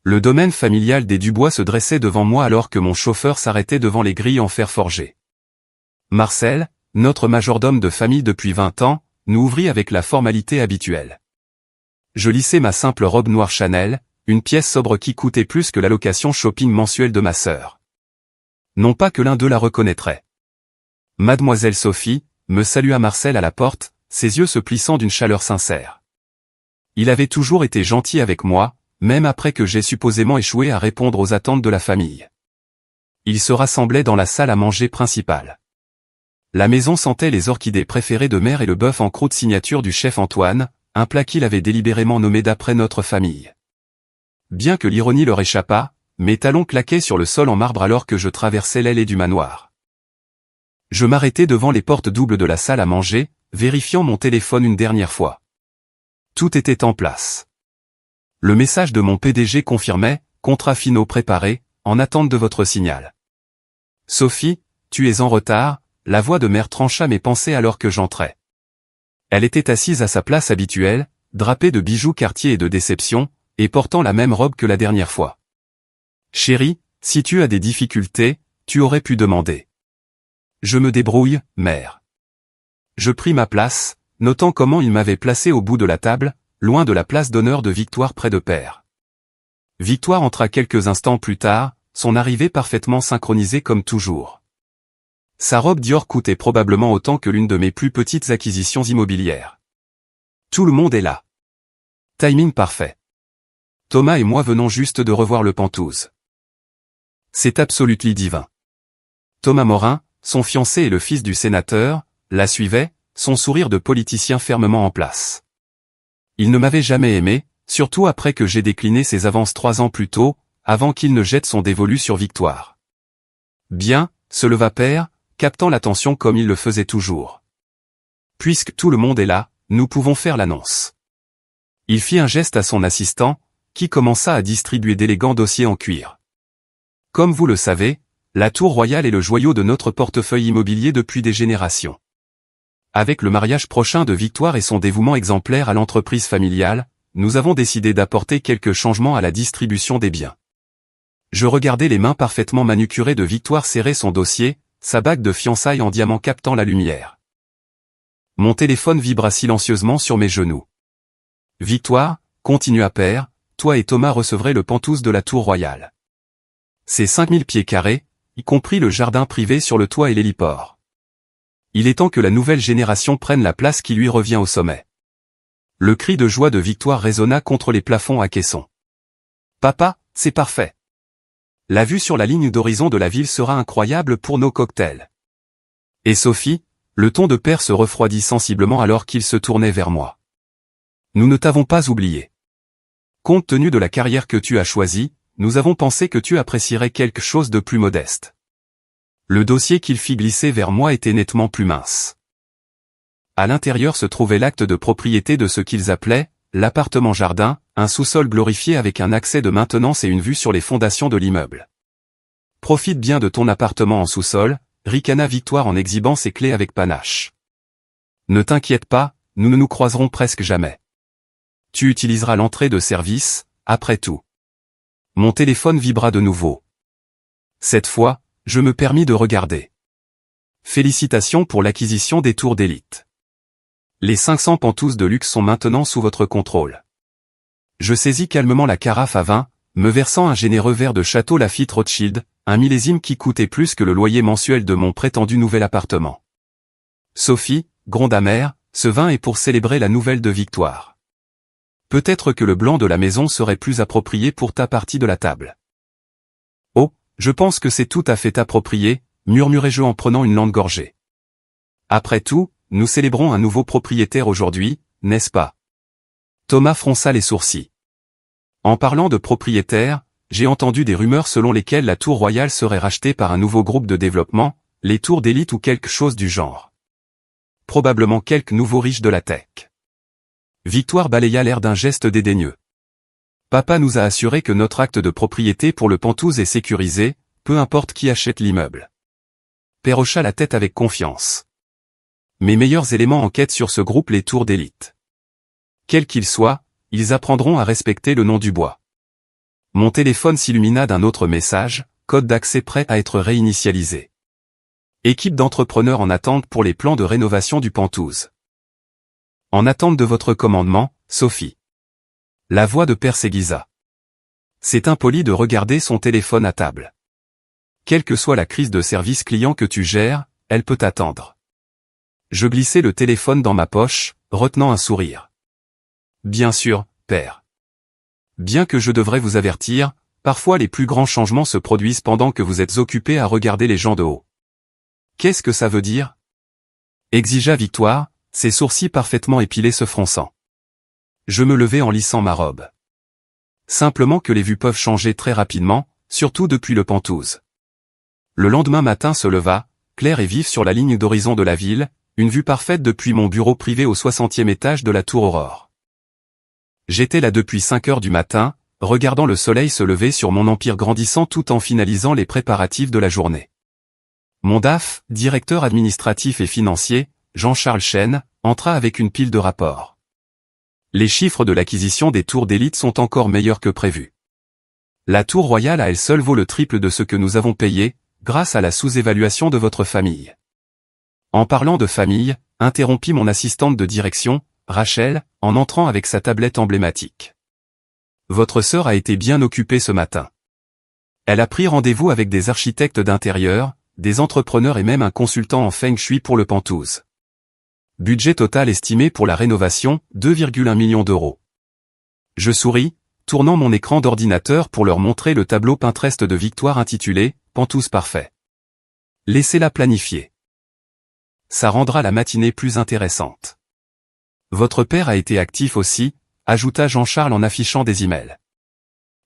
Le domaine familial des Dubois se dressait devant moi alors que mon chauffeur s'arrêtait devant les grilles en fer forgé. Marcel, notre majordome de famille depuis 20 ans, nous ouvrit avec la formalité habituelle. Je lissai ma simple robe noire Chanel, une pièce sobre qui coûtait plus que l'allocation shopping mensuelle de ma sœur. Non pas que l'un d'eux la reconnaîtrait. Mademoiselle Sophie, me salua Marcel à la porte, ses yeux se plissant d'une chaleur sincère. Il avait toujours été gentil avec moi, même après que j'ai supposément échoué à répondre aux attentes de la famille. Ils se rassemblaient dans la salle à manger principale. La maison sentait les orchidées préférées de mère et le bœuf en croûte signature du chef Antoine, un plat qu'il avait délibérément nommé d'après notre famille. Bien que l'ironie leur échappât, mes talons claquaient sur le sol en marbre alors que je traversais l'allée du manoir. Je m'arrêtai devant les portes doubles de la salle à manger, vérifiant mon téléphone une dernière fois. Tout était en place. Le message de mon PDG confirmait, contrat finaux préparé, en attente de votre signal. Sophie, tu es en retard, la voix de mère trancha mes pensées alors que j'entrais. Elle était assise à sa place habituelle, drapée de bijoux Cartier et de déception, et portant la même robe que la dernière fois. Chérie, si tu as des difficultés, tu aurais pu demander. Je me débrouille, mère. Je pris ma place, notant comment il m'avait placé au bout de la table, loin de la place d'honneur de Victoire près de Père. Victoire entra quelques instants plus tard, son arrivée parfaitement synchronisée comme toujours. Sa robe Dior coûtait probablement autant que l'une de mes plus petites acquisitions immobilières. Tout le monde est là. Timing parfait. Thomas et moi venons juste de revoir le Penthouse. C'est absolument divin. Thomas Morin, son fiancé et le fils du sénateur, la suivaient, son sourire de politicien fermement en place. Il ne m'avait jamais aimé, surtout après que j'ai décliné ses avances 3 ans plus tôt, avant qu'il ne jette son dévolu sur Victoire. Bien, se leva Père, captant l'attention comme il le faisait toujours. Puisque tout le monde est là, nous pouvons faire l'annonce. Il fit un geste à son assistant, qui commença à distribuer d'élégants dossiers en cuir. Comme vous le savez, la Tour Royale est le joyau de notre portefeuille immobilier depuis des générations. Avec le mariage prochain de Victoire et son dévouement exemplaire à l'entreprise familiale, nous avons décidé d'apporter quelques changements à la distribution des biens. Je regardais les mains parfaitement manucurées de Victoire serrer son dossier, sa bague de fiançailles en diamant captant la lumière. Mon téléphone vibra silencieusement sur mes genoux. Victoire, continua Père, toi et Thomas recevrez le Penthouse de la Tour Royale. C'est 5000 pieds carrés, y compris le jardin privé sur le toit et l'héliport. Il est temps que la nouvelle génération prenne la place qui lui revient au sommet. Le cri de joie de Victoire résonna contre les plafonds à caissons. Papa, c'est parfait. La vue sur la ligne d'horizon de la ville sera incroyable pour nos cocktails. Et Sophie, le ton de Père se refroidit sensiblement alors qu'il se tournait vers moi. Nous ne t'avons pas oublié. Compte tenu de la carrière que tu as choisie, nous avons pensé que tu apprécierais quelque chose de plus modeste. Le dossier qu'il fit glisser vers moi était nettement plus mince. À l'intérieur se trouvait l'acte de propriété de ce qu'ils appelaient l'appartement-jardin, un sous-sol glorifié avec un accès de maintenance et une vue sur les fondations de l'immeuble. Profite bien de ton appartement en sous-sol, ricana Victoire en exhibant ses clés avec panache. Ne t'inquiète pas, nous ne nous croiserons presque jamais. Tu utiliseras l'entrée de service, après tout. Mon téléphone vibra de nouveau. Cette fois, je me permis de regarder. Félicitations pour l'acquisition des tours d'élite. Les 500 Penthouses de luxe sont maintenant sous votre contrôle. Je saisis calmement la carafe à vin, me versant un généreux verre de Château Lafite Rothschild, un millésime qui coûtait plus que le loyer mensuel de mon prétendu nouvel appartement. Sophie, gronda mère, ce vin est pour célébrer la nouvelle de Victoire. Peut-être que le blanc de la maison serait plus approprié pour ta partie de la table. Oh, je pense que c'est tout à fait approprié, murmurai-je en prenant une lente gorgée. Après tout, nous célébrons un nouveau propriétaire aujourd'hui, n'est-ce pas? Thomas fronça les sourcils. En parlant de propriétaire, j'ai entendu des rumeurs selon lesquelles la Tour Royale serait rachetée par un nouveau groupe de développement, les Tours d'élite ou quelque chose du genre. Probablement quelques nouveaux riches de la tech. Victoire balaya l'air d'un geste dédaigneux. Papa nous a assuré que notre acte de propriété pour le Penthouse est sécurisé, peu importe qui achète l'immeuble. Père hocha la tête avec confiance. Mes meilleurs éléments enquêtent sur ce groupe les Tours d'élite. Quels qu'ils soient, ils apprendront à respecter le nom du bois. Mon téléphone s'illumina d'un autre message, code d'accès prêt à être réinitialisé. Équipe d'entrepreneurs en attente pour les plans de rénovation du Penthouse. En attente de votre commandement, Sophie. La voix de Père s'aiguisa. C'est impoli de regarder son téléphone à table. Quelle que soit la crise de service client que tu gères, elle peut attendre. Je glissai le téléphone dans ma poche, retenant un sourire. Bien sûr, Père. Bien que je devrais vous avertir, parfois les plus grands changements se produisent pendant que vous êtes occupé à regarder les gens de haut. Qu'est-ce que ça veut dire? Exigea Victoire, ses sourcils parfaitement épilés se fronçant. Je me levai en lissant ma robe. Simplement que les vues peuvent changer très rapidement, surtout depuis le Penthouse. Le lendemain matin se leva, clair et vif sur la ligne d'horizon de la ville, une vue parfaite depuis mon bureau privé au 60e étage de la Tour Aurore. J'étais là depuis 5 heures du matin, regardant le soleil se lever sur mon empire grandissant tout en finalisant les préparatifs de la journée. Mon DAF, directeur administratif et financier, Jean-Charles Chêne, entra avec une pile de rapports. Les chiffres de l'acquisition des tours d'élite sont encore meilleurs que prévu. La tour royale à elle seule vaut le triple de ce que nous avons payé, grâce à la sous-évaluation de votre famille. En parlant de famille, interrompit mon assistante de direction, Rachel, en entrant avec sa tablette emblématique. Votre sœur a été bien occupée ce matin. Elle a pris rendez-vous avec des architectes d'intérieur, des entrepreneurs et même un consultant en Feng Shui pour le Penthouse. Budget total estimé pour la rénovation, 2,1 millions d'euros. Je souris, tournant mon écran d'ordinateur pour leur montrer le tableau Pinterest de Victoire intitulé « Penthouse parfait ». Laissez-la planifier. Ça rendra la matinée plus intéressante. Votre père a été actif aussi, ajouta Jean-Charles en affichant des emails.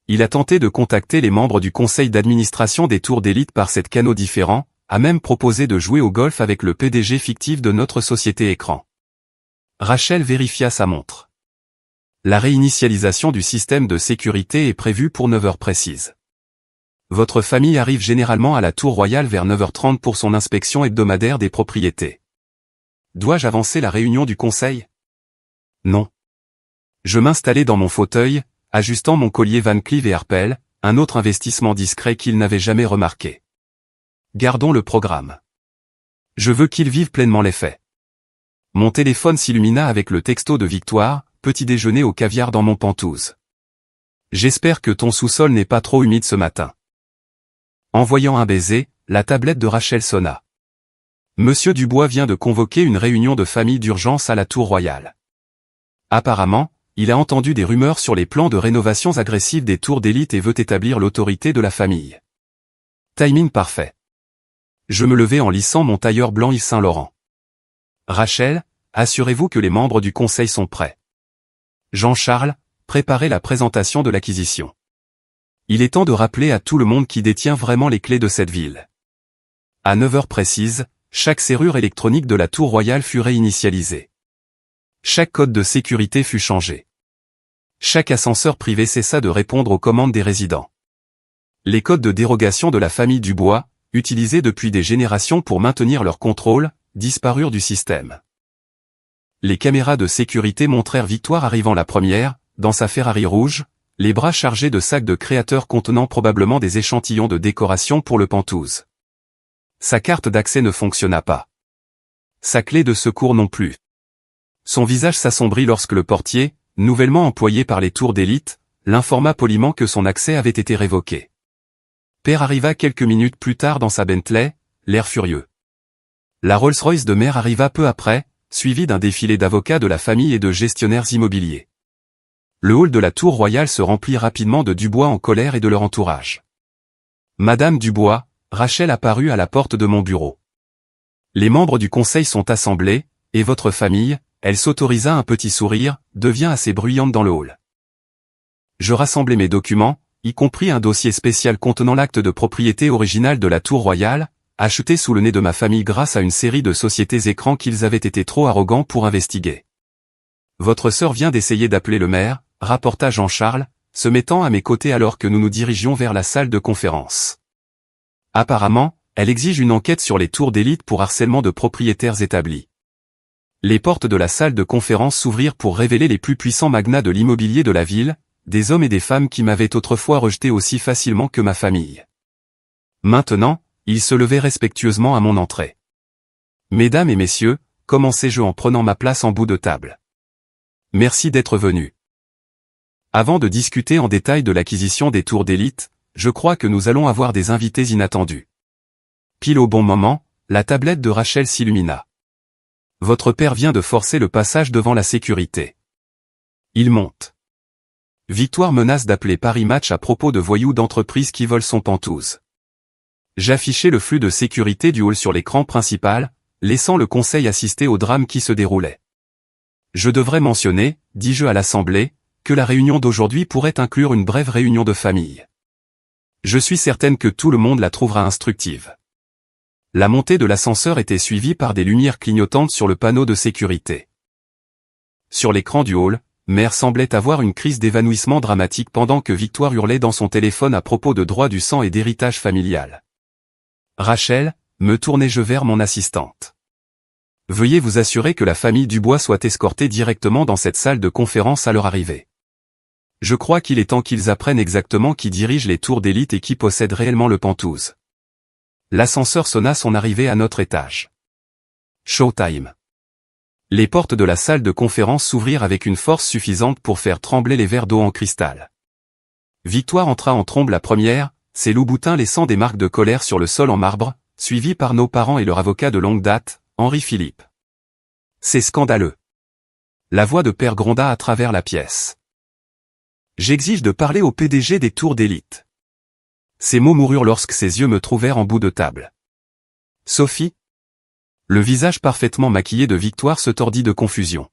Il a tenté de contacter les membres du conseil d'administration des tours d'élite par 7 canaux différents, a même proposé de jouer au golf avec le PDG fictif de notre société écran. Rachel vérifia sa montre. La réinitialisation du système de sécurité est prévue pour 9 heures précises. Votre famille arrive généralement à la Tour Royale vers 9h30 pour son inspection hebdomadaire des propriétés. Dois-je avancer la réunion du conseil? Non. Je m'installai dans mon fauteuil, ajustant mon collier Van Cleef & Arpels, un autre investissement discret qu'il n'avait jamais remarqué. Gardons le programme. Je veux qu'il vive pleinement les faits. Mon téléphone s'illumina avec le texto de Victoire, petit déjeuner au caviar dans mon Penthouse. J'espère que ton sous-sol n'est pas trop humide ce matin. Envoyant un baiser, la tablette de Rachel sonna. Monsieur Dubois vient de convoquer une réunion de famille d'urgence à la Tour Royale. Apparemment, il a entendu des rumeurs sur les plans de rénovations agressives des tours d'élite et veut établir l'autorité de la famille. Timing parfait. Je me levai en lissant mon tailleur blanc Yves Saint-Laurent. Rachel, assurez-vous que les membres du conseil sont prêts. Jean-Charles, préparez la présentation de l'acquisition. Il est temps de rappeler à tout le monde qui détient vraiment les clés de cette ville. À 9 heures précises, chaque serrure électronique de la Tour Royale fut réinitialisée. Chaque code de sécurité fut changé. Chaque ascenseur privé cessa de répondre aux commandes des résidents. Les codes de dérogation de la famille Dubois, utilisés depuis des générations pour maintenir leur contrôle, disparurent du système. Les caméras de sécurité montrèrent Victoire arrivant la première, dans sa Ferrari rouge, les bras chargés de sacs de créateurs contenant probablement des échantillons de décoration pour le Penthouse. Sa carte d'accès ne fonctionna pas. Sa clé de secours non plus. Son visage s'assombrit lorsque le portier, nouvellement employé par les tours d'élite, l'informa poliment que son accès avait été révoqué. Père arriva quelques minutes plus tard dans sa Bentley, l'air furieux. La Rolls-Royce de mère arriva peu après, suivie d'un défilé d'avocats de la famille et de gestionnaires immobiliers. Le hall de la Tour Royale se remplit rapidement de Dubois en colère et de leur entourage. Madame Dubois, Rachel apparut à la porte de mon bureau. Les membres du conseil sont assemblés, et votre famille, elle s'autorisa un petit sourire, devient assez bruyante dans le hall. Je rassemblai mes documents, y compris un dossier spécial contenant l'acte de propriété original de la Tour Royale, acheté sous le nez de ma famille grâce à une série de sociétés écrans qu'ils avaient été trop arrogants pour investiguer. Votre sœur vient d'essayer d'appeler le maire, rapporta Jean-Charles, se mettant à mes côtés alors que nous nous dirigions vers la salle de conférence. Apparemment, elle exige une enquête sur les tours d'élite pour harcèlement de propriétaires établis. Les portes de la salle de conférence s'ouvrirent pour révéler les plus puissants magnats de l'immobilier de la ville, des hommes et des femmes qui m'avaient autrefois rejeté aussi facilement que ma famille. Maintenant, ils se levaient respectueusement à mon entrée. Mesdames et messieurs, commençai-je en prenant ma place en bout de table. Merci d'être venus. Avant de discuter en détail de l'acquisition des tours d'élite, je crois que nous allons avoir des invités inattendus. Pile au bon moment, la tablette de Rachel s'illumina. Votre père vient de forcer le passage devant la sécurité. Il monte. Victoire menace d'appeler Paris Match à propos de voyous d'entreprise qui volent son pantouse. J'affichai le flux de sécurité du hall sur l'écran principal, laissant le conseil assister au drame qui se déroulait. Je devrais mentionner, dis-je à l'Assemblée, que la réunion d'aujourd'hui pourrait inclure une brève réunion de famille. Je suis certaine que tout le monde la trouvera instructive. La montée de l'ascenseur était suivie par des lumières clignotantes sur le panneau de sécurité. Sur l'écran du hall, Mère semblait avoir une crise d'évanouissement dramatique pendant que Victoire hurlait dans son téléphone à propos de droit du sang et d'héritage familial. Rachel, me tournai-je vers mon assistante. Veuillez vous assurer que la famille Dubois soit escortée directement dans cette salle de conférence à leur arrivée. Je crois qu'il est temps qu'ils apprennent exactement qui dirige les tours d'élite et qui possède réellement le pantouse. L'ascenseur sonna son arrivée à notre étage. Showtime. Les portes de la salle de conférence s'ouvrirent avec une force suffisante pour faire trembler les verres d'eau en cristal. Victoire entra en trombe la première, ses loups-boutins laissant des marques de colère sur le sol en marbre, suivi par nos parents et leur avocat de longue date, Henri Philippe. C'est scandaleux. La voix de père gronda à travers la pièce. J'exige de parler au PDG des tours d'élite. Ces mots moururent lorsque ses yeux me trouvèrent en bout de table. Sophie? Le visage parfaitement maquillé de Victoire se tordit de confusion.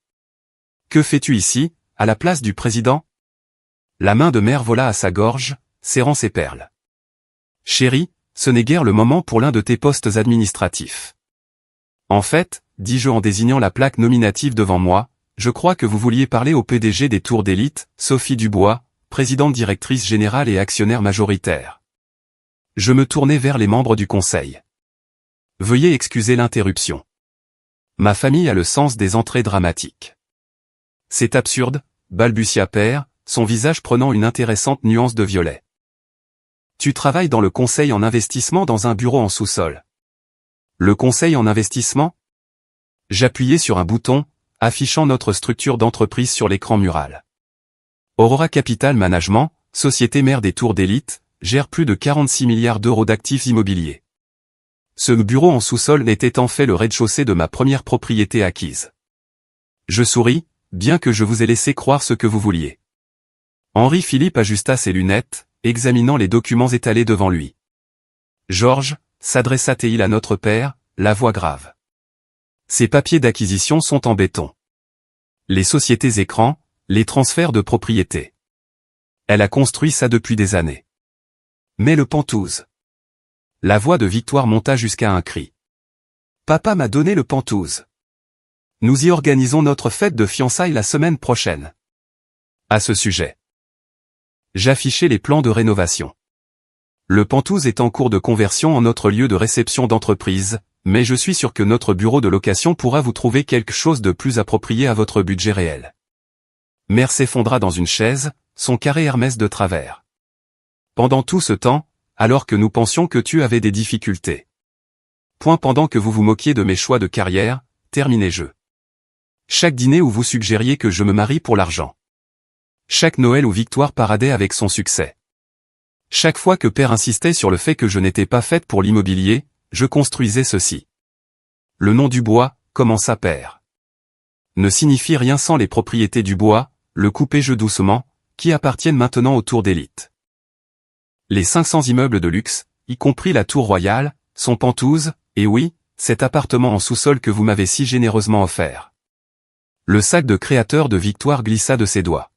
Que fais-tu ici, à la place du président? La main de mère vola à sa gorge, serrant ses perles. Chérie, ce n'est guère le moment pour l'un de tes postes administratifs. En fait, dis-je en désignant la plaque nominative devant moi, je crois que vous vouliez parler au PDG des tours d'élite, Sophie Dubois, présidente directrice générale et actionnaire majoritaire. Je me tournai vers les membres du conseil. Veuillez excuser l'interruption. Ma famille a le sens des entrées dramatiques. C'est absurde, balbutia père, son visage prenant une intéressante nuance de violet. Tu travailles dans le conseil en investissement dans un bureau en sous-sol. Le conseil en investissement? J'appuyai sur un bouton, affichant notre structure d'entreprise sur l'écran mural. Aurora Capital Management, société mère des tours d'élite, gère plus de 46 milliards d'euros d'actifs immobiliers. Ce bureau en sous-sol était en fait le rez-de-chaussée de ma première propriété acquise. Je souris, bien que je vous ai laissé croire ce que vous vouliez. Henri Philippe ajusta ses lunettes, examinant les documents étalés devant lui. Georges, s'adressa-t-il à notre père, la voix grave. Ces papiers d'acquisition sont en béton. Les sociétés écrans, les transferts de propriété. Elle a construit ça depuis des années. Mais le pantouse. La voix de Victoire monta jusqu'à un cri. Papa m'a donné le pantouse. Nous y organisons notre fête de fiançailles la semaine prochaine. À ce sujet. J'affichai les plans de rénovation. Le pantouse est en cours de conversion en notre lieu de réception d'entreprise, mais je suis sûr que notre bureau de location pourra vous trouver quelque chose de plus approprié à votre budget réel. Mère s'effondra dans une chaise, son carré Hermès de travers. Pendant tout ce temps, alors que nous pensions que tu avais des difficultés. Pendant que vous vous moquiez de mes choix de carrière, terminai-je. Chaque dîner où vous suggériez que je me marie pour l'argent. Chaque Noël où Victoire paradait avec son succès. Chaque fois que père insistait sur le fait que je n'étais pas faite pour l'immobilier, je construisais ceci. Le nom Dubois, commença père. Ne signifie rien sans les propriétés Dubois, le coupai-je doucement, qui appartiennent maintenant aux tours d'élite. Les 500 immeubles de luxe, y compris la tour royale, sont pantouse, et oui, cet appartement en sous-sol que vous m'avez si généreusement offert. Le sac de créateur de Victoire glissa de ses doigts.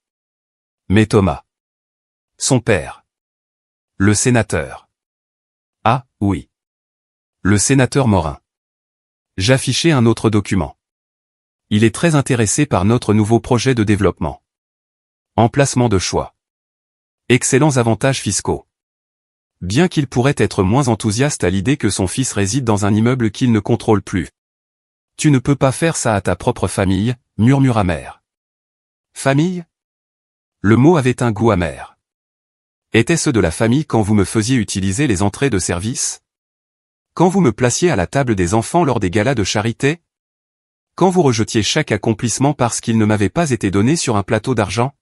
Mais Thomas. Son père. Le sénateur. Ah, oui. Le sénateur Morin. J'affichai un autre document. Il est très intéressé par notre nouveau projet de développement. Emplacement de choix. Excellents avantages fiscaux. Bien qu'il pourrait être moins enthousiaste à l'idée que son fils réside dans un immeuble qu'il ne contrôle plus. Tu ne peux pas faire ça à ta propre famille, murmura mère. Famille? Le mot avait un goût amer. Était-ce de la famille quand vous me faisiez utiliser les entrées de service? Quand vous me placiez à la table des enfants lors des galas de charité? Quand vous rejetiez chaque accomplissement parce qu'il ne m'avait pas été donné sur un plateau d'argent?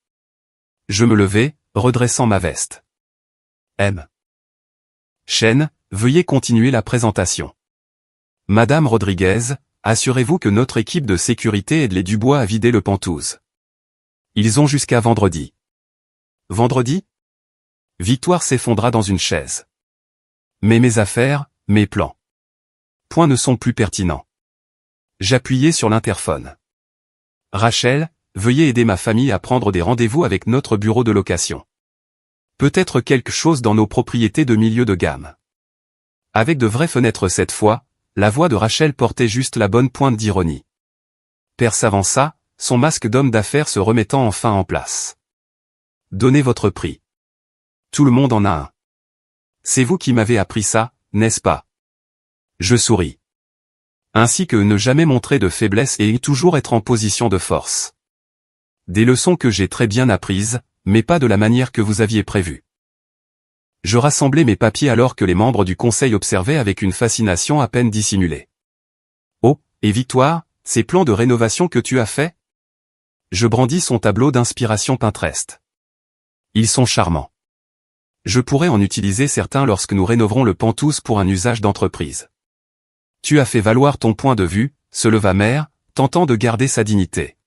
Je me levai, redressant ma veste. M. Chen, veuillez continuer la présentation. Madame Rodriguez, assurez-vous que notre équipe de sécurité aide les Dubois à vider le Penthouse. Ils ont jusqu'à vendredi. Vendredi? Victoire s'effondra dans une chaise. Mais mes affaires, mes plans. Points ne sont plus pertinents. J'appuyai sur l'interphone. Rachel, veuillez aider ma famille à prendre des rendez-vous avec notre bureau de location. Peut-être quelque chose dans nos propriétés de milieu de gamme. Avec de vraies fenêtres cette fois, la voix de Rachel portait juste la bonne pointe d'ironie. Père s'avança, son masque d'homme d'affaires se remettant enfin en place. Donnez votre prix. Tout le monde en a un. C'est vous qui m'avez appris ça, n'est-ce pas? Je souris. Ainsi que ne jamais montrer de faiblesse et toujours être en position de force. Des leçons que j'ai très bien apprises, mais pas de la manière que vous aviez prévue. Je rassemblai mes papiers alors que les membres du conseil observaient avec une fascination à peine dissimulée. Oh, et Victoire, ces plans de rénovation que tu as faits? Je brandis son tableau d'inspiration Pinterest. Ils sont charmants. Je pourrais en utiliser certains lorsque nous rénoverons le Penthouse pour un usage d'entreprise. Tu as fait valoir ton point de vue, se leva Mère, tentant de garder sa dignité.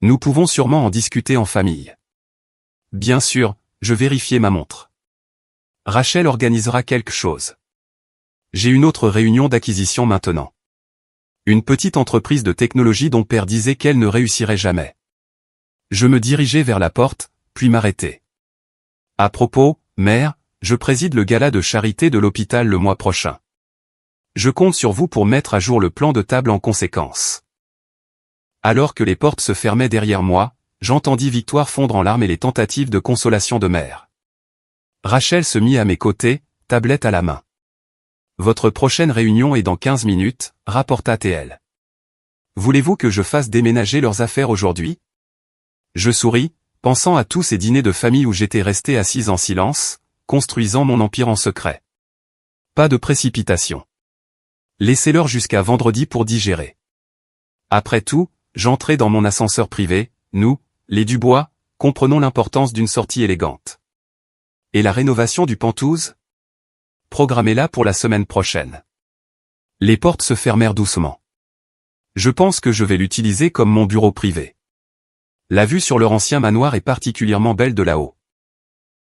Nous pouvons sûrement en discuter en famille. Bien sûr, je vérifiai ma montre. Rachel organisera quelque chose. J'ai une autre réunion d'acquisition maintenant. Une petite entreprise de technologie dont Père disait qu'elle ne réussirait jamais. Je me dirigeai vers la porte, puis m'arrêtai. À propos, Mère, je préside le gala de charité de l'hôpital le mois prochain. Je compte sur vous pour mettre à jour le plan de table en conséquence. Alors que les portes se fermaient derrière moi, j'entendis Victoire fondre en larmes et les tentatives de consolation de Mère. Rachel se mit à mes côtés, tablette à la main. Votre prochaine réunion est dans 15 minutes, rapporta-t-elle. Voulez-vous que je fasse déménager leurs affaires aujourd'hui? Je souris, pensant à tous ces dîners de famille où j'étais resté assise en silence, construisant mon empire en secret. Pas de précipitation. Laissez-leur jusqu'à vendredi pour digérer. Après tout, j'entrai dans mon ascenseur privé, nous, les Dubois, comprenons l'importance d'une sortie élégante. Et la rénovation du Penthouse? Programmez-la pour la semaine prochaine. Les portes se fermèrent doucement. Je pense que je vais l'utiliser comme mon bureau privé. La vue sur leur ancien manoir est particulièrement belle de là-haut.